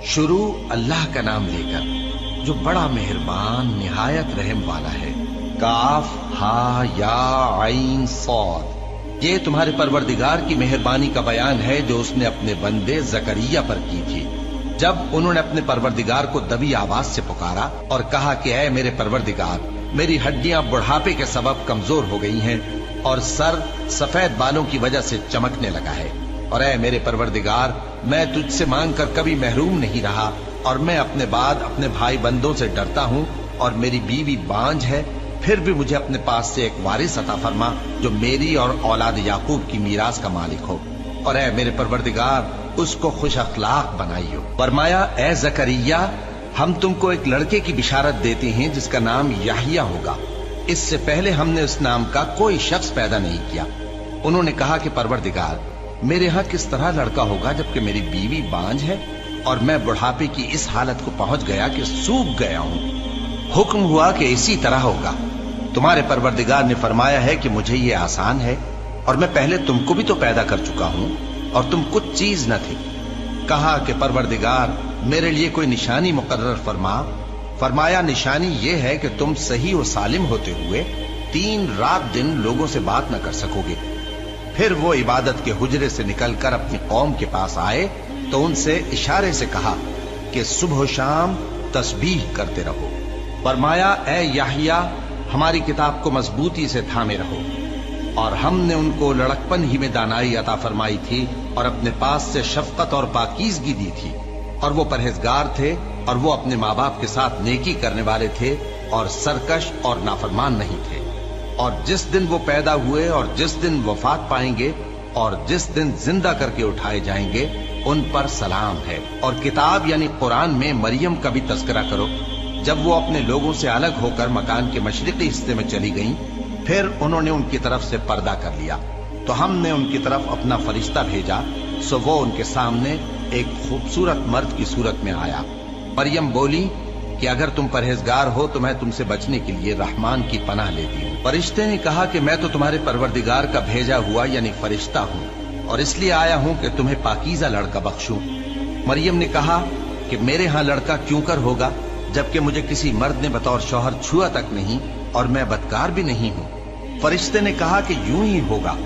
शुरू अल्लाह का नाम लेकर जो बड़ा मेहरबान निहायत रहम वाला है। काफ हा या आइन सौद। ये तुम्हारे परवरदिगार की मेहरबानी का बयान है जो उसने अपने बंदे जकरिया पर की थी, जब उन्होंने अपने परवरदिगार को दबी आवाज से पुकारा और कहा कि ऐ मेरे परवरदिगार, मेरी हड्डियां बुढ़ापे के सबब कमजोर हो गई हैं और सर सफेद बालों की वजह से चमकने लगा है। और ऐ मेरे परवरदिगार, मैं तुझसे मांग कर कभी महरूम नहीं रहा और मैं अपने बाद अपने भाई बंदों से डरता हूँ और मेरी बीवी बांझ है, फिर भी मुझे अपने पास से एक वारिस अता फरमा जो मेरी और औलाद याकूब की मीरास का मालिक हो। और ऐ मेरे परवरदिगार, उसको खुश अखलाक बनाइयो। फरमाया, ऐ जकरिया, हम तुमको एक लड़के की बिशारत देते हैं जिसका नाम याहिया होगा। इससे पहले हमने उस नाम का कोई शख्स पैदा नहीं किया। उन्होंने कहा कि परवरदिगार, मेरे यहाँ किस तरह लड़का होगा जबकि मेरी बीवी बांझ है और मैं बुढ़ापे की इस हालत को पहुंच गया कि सूख गया हूं। हुक्म हुआ कि इसी तरह होगा। तुम्हारे परवरदिगार ने फरमाया है कि मुझे ये आसान है और मैं पहले तुमको भी तो पैदा कर चुका हूं और तुम कुछ चीज न थे। कहा कि परवरदिगार, मेरे लिए कोई निशानी मुकर्रर फरमा। फरमाया, निशानी ये है कि तुम सही और सालिम होते हुए 3 रात दिन लोगों से बात न कर सकोगे। फिर वो इबादत के हुजरे से निकलकर अपनी कौम के पास आए तो उनसे इशारे से कहा कि सुबह शाम तस्बीह करते रहो। फरमाया, ऐ याहिया, हमारी किताब को मजबूती से थामे रहो। और हमने उनको लड़कपन ही में दानाई अता फरमाई थी और अपने पास से शफकत और पाकीज़गी दी थी, और वो परहेजगार थे और वो अपने माँ बाप के साथ नेकी करने वाले थे और सरकश और नाफरमान नहीं थे। और जिस दिन वो पैदा हुए और जिस दिन वफात पाएंगे और जिस दिन जिंदा करके उठाए जाएंगे, उन पर सलाम है। और किताब यानी कुरान में मरियम का भी तस्करा करो। जब वो अपने लोगों से अलग होकर मकान के मशरिकी हिस्से में चली गईं, फिर उन्होंने उनकी तरफ से पर्दा कर लिया तो हमने उनकी तरफ अपना फरिश्ता भेजा, सो वो उनके सामने एक खूबसूरत मर्द की सूरत में आया। मरियम बोली कि अगर तुम परहेजगार हो तो मैं तुमसे बचने के लिए रहमान की पनाह लेती हूँ। फरिश्ते ने कहा कि मैं तो तुम्हारे परवरदिगार का भेजा हुआ यानी फरिश्ता हूँ और इसलिए आया हूँ कि तुम्हें पाकीज़ा लड़का बख्शूं। मरियम ने कहा कि मेरे यहाँ लड़का क्यों कर होगा जबकि मुझे किसी मर्द ने बतौर शौहर छुआ तक नहीं और मैं बदकार भी नहीं हूँ। फरिश्ते ने कहा कि यूं ही होगा।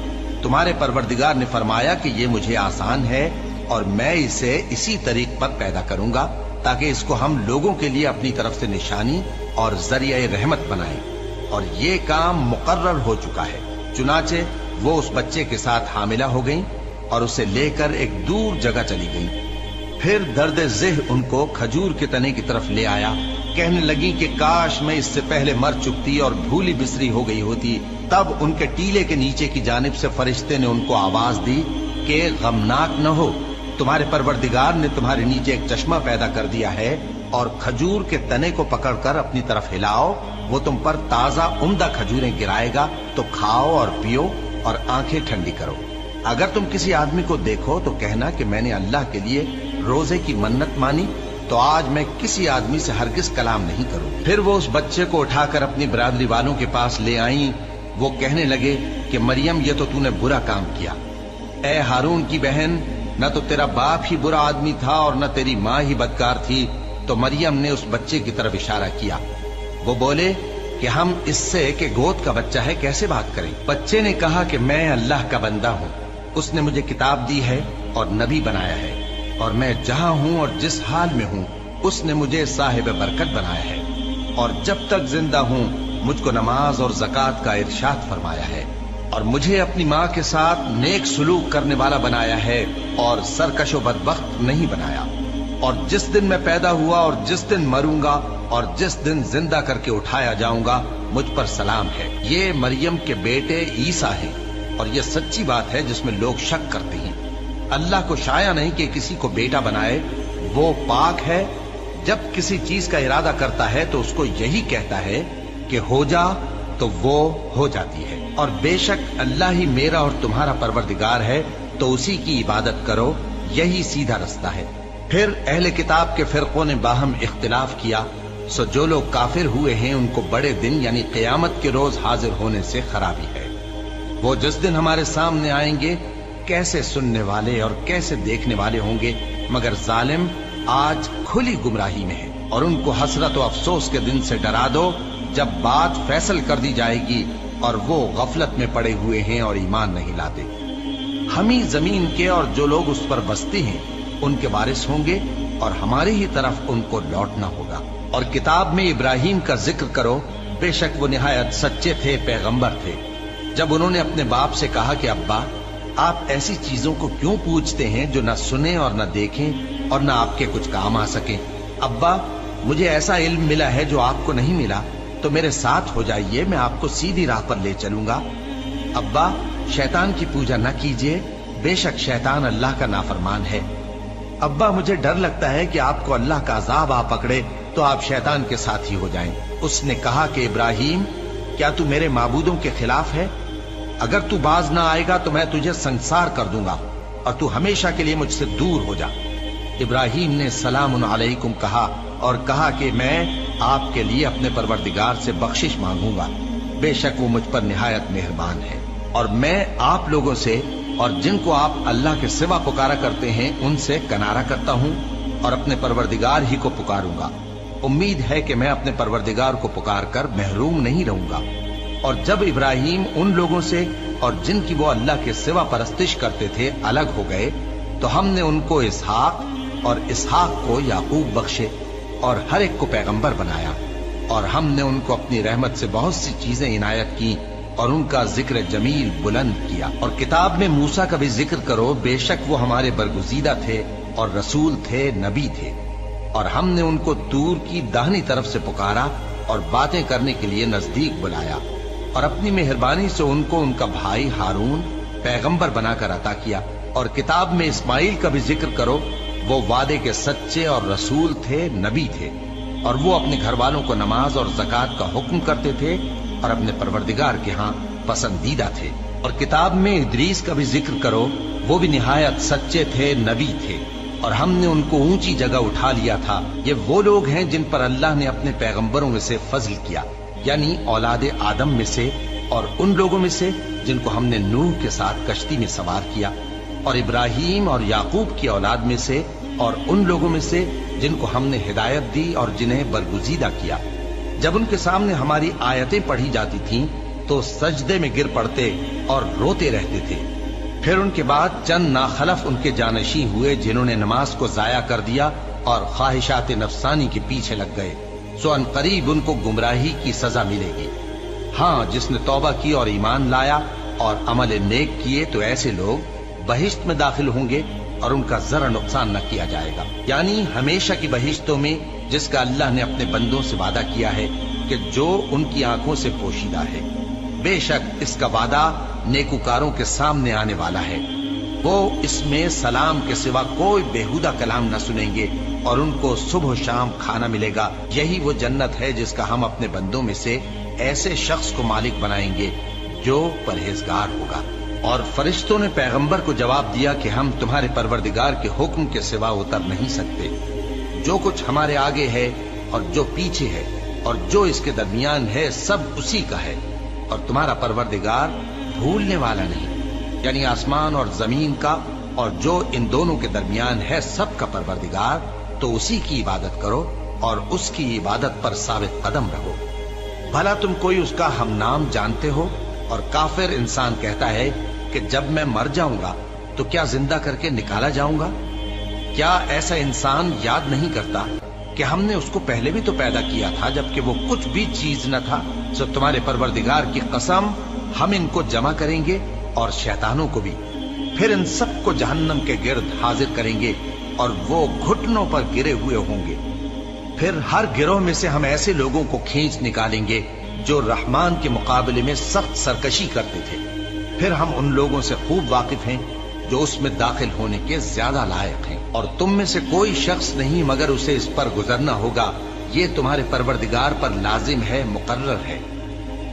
तुम्हारे परवरदिगार ने फरमाया कि ये मुझे आसान है और मैं इसे इसी तरीक पर पैदा करूंगा ताकि इसको हम लोगों के लिए अपनी तरफ से निशानी और जरिया रहमत बनाएं। और ये काम मुकर्रर हो चुका है। चुनाचे वो उस बच्चे के साथ हामिला हो गईं और उसे लेकर एक दूर जगह चली गईं। फिर दर्द ज़ेह उनको खजूर के तने की तरफ ले आया। कहने लगी कि काश मैं इससे पहले मर चुकती और भूली बिसरी हो गई होती। तब उनके टीले के नीचे की जानिब से फरिश्ते ने उनको आवाज दी कि गमनाक न हो, तुम्हारे परवरदिगार ने तुम्हारे नीचे एक चश्मा पैदा कर दिया है और खजूर के तने को पकड़कर अपनी तरफ हिलाओ, वो तुम पर ताजा उम्दा खजूरें गिराएगा, तो खाओ और पियो और आंखें ठंडी करो। अगर तुम किसी आदमी को देखो तो कहना कि मैंने अल्लाह के लिए रोजे की मन्नत मानी, तो आज मैं किसी आदमी से हरगिज कलाम नहीं करूंगी। फिर वो उस बच्चे को उठाकर अपनी बिरादरी वालों के पास ले आई। वो कहने लगे कि मरियम, ये तो तूने बुरा काम किया। ए हारून की बहन, न तो तेरा बाप ही बुरा आदमी था और न तेरी माँ ही बदकार थी। तो मरियम ने उस बच्चे की तरफ इशारा किया। वो बोले कि हम इससे कि गोद का बच्चा है कैसे बात करें। बच्चे ने कहा कि मैं अल्लाह का बंदा हूँ, उसने मुझे किताब दी है और नबी बनाया है और मैं जहां हूं और जिस हाल में हूं उसने मुझे साहिब बरकत बनाया है और जब तक जिंदा हूं मुझको नमाज और ज़कात का इरशाद फरमाया है और मुझे अपनी माँ के साथ नेक सुलूक करने वाला बनाया है और सरकशो बदबख्त नहीं बनाया। और जिस दिन मैं पैदा हुआ और जिस दिन मरूंगा और जिस दिन जिंदा करके उठाया जाऊंगा, मुझ पर सलाम है। ये मरियम के बेटे ईसा हैं और ये सच्ची बात है जिसमें लोग शक करते हैं। अल्लाह को शाया नहीं कि किसी को बेटा बनाए, वो पाक है। जब किसी चीज का इरादा करता है तो उसको यही कहता है कि हो जा, तो वो हो जाती है। और बेशक अल्लाह ही मेरा और तुम्हारा परवरदिगार है, तो उसी की इबादत करो, यही सीधा रास्ता है। फिर अहले किताब के फिरकों ने बाहम इख्तिलाफ किया, सो जो लोग काफिर हुए हैं उनको बड़े दिन यानी क़यामत के रोज हाजिर होने से खराबी है। वो जिस दिन हमारे सामने आएंगे कैसे सुनने वाले और कैसे देखने वाले होंगे, मगर जालिम आज खुली गुमराही में है, और उनको हसरत और अफसोस के दिन से डरा दो जब बात फैसल कर दी जाएगी और वो गफलत में पड़े हुए हैं और ईमान नहीं लाते। हम ही जमीन के और जो लोग उस पर बसते हैं उनके वारिस होंगे और हमारी ही तरफ उनको लौटना होगा। और किताब में इब्राहिम का जिक्र करो, बेशक वो निहायत सच्चे थे, पैगंबर थे। जब उन्होंने अपने बाप से कहा कि अब्बा, आप ऐसी चीजों को क्यों पूछते हैं जो न सुने और न देखें और न आपके कुछ काम आ सके। अब्बा, मुझे ऐसा इल्म मिला है जो आपको नहीं मिला, तो मेरे साथ हो जाइए, मैं आपको सीधी राह पर ले चलूंगा। अब्बा, शैतान की पूजा न कीजिए, बेशक शैतान अल्लाह का नाफरमान है। अब्बा, मुझे डर लगता है कि आपको अल्लाह का अजाब आ पकड़े तो आप शैतान के साथ ही हो जाएं। उसने कहा कि इब्राहिम, क्या तू मेरे माबूदों के खिलाफ है? अगर तू बाज ना आएगा तो मैं तुझे संसार कर दूंगा और तू हमेशा के लिए मुझसे दूर हो जा। इब्राहिम ने सलामुन अलैकुम कहा और कहा कि मैं आपके लिए अपने परवरदिगार से बख्शिश मांगूंगा, बेशक वो मुझ पर निहायत मेहरबान है। और मैं आप लोगों से और जिनको आप अल्लाह के सिवा पुकारा करते हैं उनसे कनारा करता हूं और अपने परवरदिगार ही को पुकारूंगा। उम्मीद है कि मैं अपने परवरदिगार को पुकार कर महरूम नहीं रहूंगा। और जब इब्राहिम उन लोगों से और जिनकी वो अल्लाह के सिवा परस्तिश करते थे अलग हो गए, तो हमने उनको इसहाक और इसहाक को याकूब बख्शे और हर एक को पैगंबर बनाया। और हमने उनको अपनी रहमत से बहुत सी चीजें इनायत की और उनका जिक्र जमील बुलंद किया। और किताब में मूसा का भी जिक्र करो, बेशक वो हमारे बरगुजीदा थे और रसूल थे, नबी थे। और हमने उनको तूर की दाहिनी तरफ से पुकारा और बातें करने के लिए नजदीक बुलाया और अपनी मेहरबानी से उनको उनका भाई हारून पैगंबर बनाकर अता किया। और किताब में इस्माइल का भी जिक्र करो, वो वादे के सच्चे और रसूल थे, नबी थे। और वो अपने घर वालों को नमाज और ज़कात का हुक्म करते थे और अपने परवरदिगार के यहाँ पसंदीदा थे। और किताब में इदरीस का भी जिक्र करो, वो भी निहायत सच्चे थे, नबी थे और हमने उनको ऊंची जगह उठा लिया था। ये वो लोग हैं जिन पर अल्लाह ने अपने पैगंबरों में से फजल किया, यानी औलाद आदम में से और उन लोगों में से जिनको हमने नूह के साथ कश्ती में सवार किया, और इब्राहिम और याकूब की औलाद में से और उन लोगों में से जिनको हमने हिदायत दी और जिन्हें बरगुजीदा किया। जब उनके सामने हमारी आयतें पढ़ी जाती थीं तो सजदे में गिर पड़ते और रोते रहते थे। फिर उनके बाद चंद नाखलफ उनके जानशी हुए जिन्होंने नमाज को जाया कर दिया और ख्वाहिशात नफसानी के पीछे लग गए, सो अनकरीब उनको गुमराही की सजा मिलेगी। हाँ, जिसने तौबा की और ईमान लाया और अमल नेक किए तो ऐसे लोग बहिश्त में दाखिल होंगे और उनका जरा नुकसान न किया जाएगा, यानी हमेशा की बहिश्तों में जिसका अल्लाह ने अपने बंदों से वादा किया है कि जो उनकी आंखों से पोशीदा है। बेशक इसका वादा नेकुकारों के सामने आने वाला है। वो इसमें सलाम के सिवा कोई बेहुदा कलाम न सुनेंगे और उनको सुबह शाम खाना मिलेगा। यही वो जन्नत है जिसका हम अपने बंदों में से ऐसे शख्स को मालिक बनाएंगे जो परहेजगार होगा। और फरिश्तों ने पैगंबर को जवाब दिया कि हम तुम्हारे परवरदिगार के हुक्म के सिवा उतर नहीं सकते। जो कुछ हमारे आगे है और जो पीछे है और जो इसके दरमियान है सब उसी का है, और तुम्हारा परवरदिगार भूलने वाला नहीं, यानी आसमान और जमीन का और जो इन दोनों के दरमियान है सब का परवरदिगार। तो उसी की इबादत करो और उसकी इबादत पर साबित कदम रहो। भला तुम कोई उसका हम नाम जानते हो? और काफिर इंसान कहता है कि जब मैं मर जाऊंगा तो क्या जिंदा करके निकाला जाऊंगा? क्या ऐसा इंसान याद नहीं करता कि हमने उसको पहले भी तो पैदा किया था जबकि वो कुछ भी चीज न था? सो तुम्हारे परवरदिगार की कसम, हम इनको जमा करेंगे और शैतानों को भी, फिर इन सबको जहन्नम के गिर्द हाजिर करेंगे और वो घुटनों पर गिरे हुए होंगे। फिर हर गिरोह में से हम ऐसे लोगों को खींच निकालेंगे जो रहमान के मुकाबले में सख्त सरकशी करते थे। फिर हम उन लोगों से खूब वाकिफ हैं जो उसमें दाखिल होने के ज्यादा लायक हैं। और तुम में से कोई शख्स नहीं मगर उसे इस पर गुजरना होगा, ये तुम्हारे परवरदिगार पर लाजिम है, मुकर्रर है।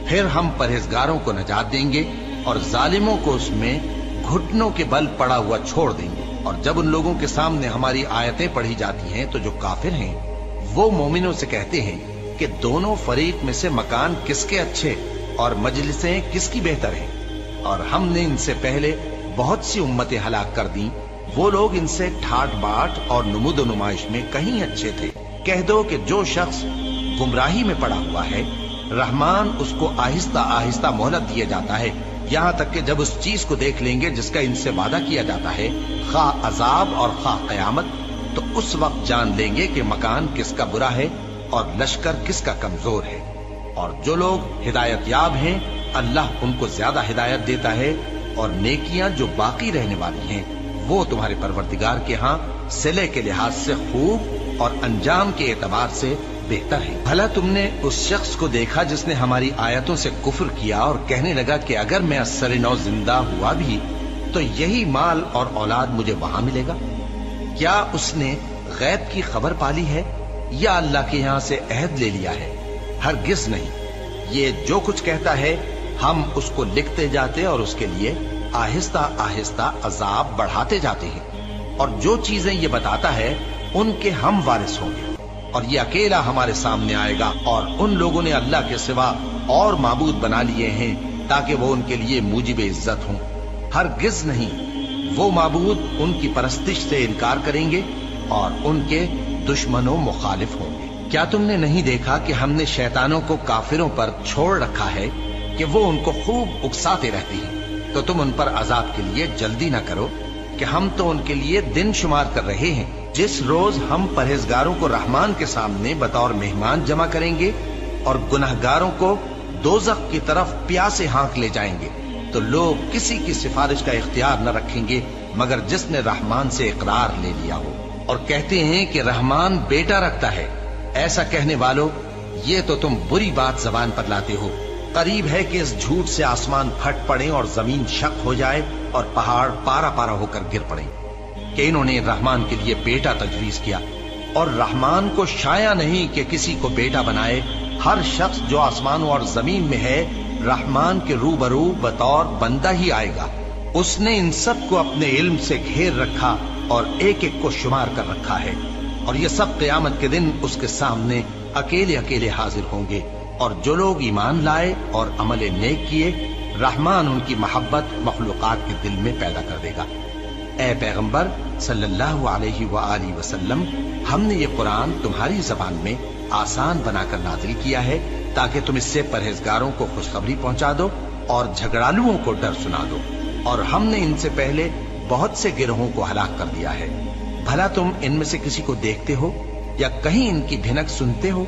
फिर हम परहेजगारों को नजात देंगे और जालिमों को उसमें घुटनों के बल पड़ा हुआ छोड़ देंगे। और जब उन लोगों के सामने हमारी आयतें पढ़ी जाती हैं तो जो काफिर हैं वो मोमिनों से कहते हैं कि दोनों फरीक में से मकान किसके अच्छे और मजलिसें किसकी बेहतर हैं। और हमने इनसे पहले बहुत सी उम्मतें हलाक कर दी वो लोग इनसे ठाट बाट और नुमुद नुमाइश में कहीं अच्छे थे। कह दो कि जो शख्स गुमराही में पड़ा हुआ है, रहमान उसको आहिस्ता आहिस्ता मोहलत दिए जाता है, यहाँ तक कि जब उस चीज को देख लेंगे जिसका इनसे वादा किया जाता है, खा अजाब और खा कयामत, तो उस वक्त जान लेंगे कि मकान किसका बुरा है और लश्कर किसका कमजोर है। और जो लोग हिदायत याब हैं, अल्लाह उनको ज्यादा हिदायत देता है, और नेकियां जो बाकी रहने वाली हैं वो तुम्हारे परवरदिगार के यहाँ सिले के लिहाज से खूब और अंजाम के एतबार से बेहतर है। भला तुमने उस शख्स को देखा जिसने हमारी आयतों से कुफ्र किया और कहने लगा कि अगर मैं अस्सर नौ जिंदा हुआ भी तो यही माल और औलाद मुझे वहां मिलेगा? क्या उसने गैब की खबर पाली है या अल्लाह के यहाँ से अहद ले लिया है? हरगिज नहीं। ये जो कुछ कहता है हम उसको लिखते जाते और उसके लिए आहिस्ता आहिस्ता अजाब बढ़ाते जाते हैं, और जो चीजें ये बताता है उनके हम वारिस होंगे, और ये अकेला हमारे सामने आएगा। और उन लोगों ने अल्लाह के सिवा और माबूद बना लिए हैं ताकि वो उनके लिए मूजिब इज्जत हों। हरगिज नहीं, वो माबूद उनकी परस्तिश से इनकार करेंगे और उनके दुश्मनों मुखालिफ होंगे। क्या तुमने नहीं देखा कि हमने शैतानों को काफिरों पर छोड़ रखा है कि वो उनको खूब उकसाते रहते हैं? तो तुम उन पर अजाब के लिए जल्दी न करो कि हम तो उनके लिए दिन शुमार कर रहे हैं। जिस रोज हम परहेजगारों को रहमान के सामने बतौर मेहमान जमा करेंगे और गुनहगारों को दोजख की तरफ प्यासे हाँक ले जाएंगे, तो लोग किसी की सिफारिश का इख्तियार न रखेंगे मगर जिसने रहमान से इकरार ले लिया हो। और कहते हैं कि रहमान बेटा रखता है। ऐसा कहने वालों, ये तो तुम बुरी बात जबान पर लाते हो। करीब है कि इस झूठ से आसमान फट पड़े और जमीन शक हो जाए और पहाड़ पारा पारा होकर गिर पड़े कि इन्होंने रहमान के लिए बेटा तजवीज किया। और रहमान को शाया नहीं कि किसी को बेटा बनाए। हर शख्स जो आसमानों और जमीन में है रहमान के रूबरू बतौर बंदा ही आएगा। उसने इन सब को अपने इल्म से घेर रखा और एक एक को शुमार कर रखा है, और ये सब क़यामत के दिन उसके सामने अकेले अकेले हाजिर होंगे। और जो लोग ईमान लाए और अमल नेक किए, रहमान उनकी मोहब्बत मखलूकात के दिल में पैदा कर देगा। ए पैगंबर सल्लल्लाहु अलैहि वआलिहि वसल्लम, हमने ये कुरान तुम्हारी जबान में आसान बनाकर नाजिल किया है ताकि तुम इससे परहेजगारों को खुशखबरी पहुंचा दो और झगड़ालुओं को डर सुना दो। और हमने इनसे पहले बहुत से गिरोहों को हलाक कर दिया है। भला तुम इनमें से किसी को देखते हो या कहीं इनकी भिनक सुनते हो?